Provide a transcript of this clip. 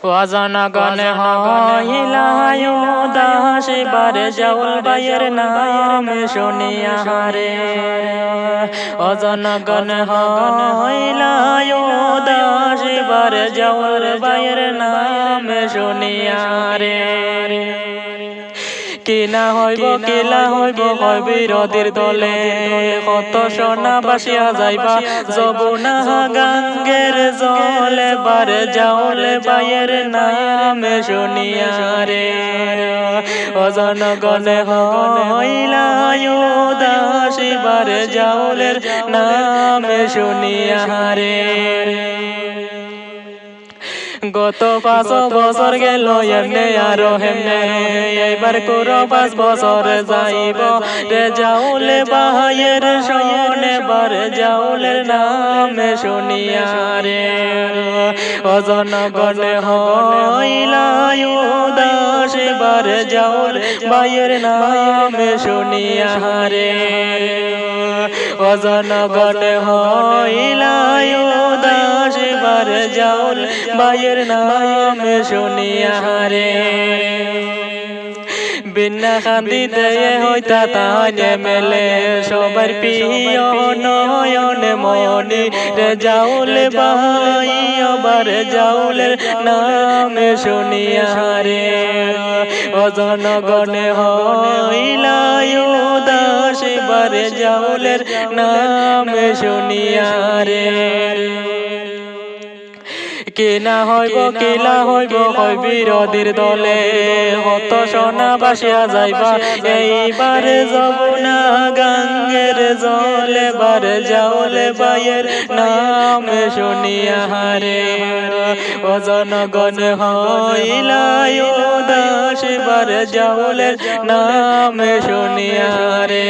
ওয়াজনগণ হইলায় উদাস বার জাউল বাইয়ের নাম শুনিয়া রে ওয়াজনগণ হইলায় উদাস বার জাউল বাইয়ের নাম শুনিয়া রে কিনা হইব কিলা হইব হয় বিরোধীর দলে কত সোনা বাসিয়া যাইবা যমুনা গঙ্গের জলে বার জাউলে বাইয়ের নাম শুনিয়া রে ওজনগণ হইলায় উদাস বার জাউলের নাম শুনিয়া রে গত 5 বছর গেল এমনে আরো হেমনে এবার পুরো 5 বছর যাইব রে জাউলে বাইয়ের শোনে বার জাউলের নাম শুনিয়া রে ওজনগণ হইলায় উদাস বার জাউল বাইয়ের নাম শুনিয়া রে ওজনগণ হইলায় উদাস বার জাউল বাইয়ের নাম শুনিয়া রে বিনা খান্দিতে হইতা তানে মেলে সবার প্রিয় নয়ন মনি রে জাউল বাই বার জাউলের নাম শুনিয়া রে ওজনগণ হইলায় উদাস বার জাউলের নাম শুনিয়া রে কিনা হইব কিলা হইব হয় বিরোধীর দলে হত সোনা বাসিয়া যাইবা এইবার যমুনা গঙ্গের জলে বার জাউলে বাইয়ের নাম শুনিয়া রে ওজনগণ হইলায় উদাস বার জাউলের নাম শুনিয়া রে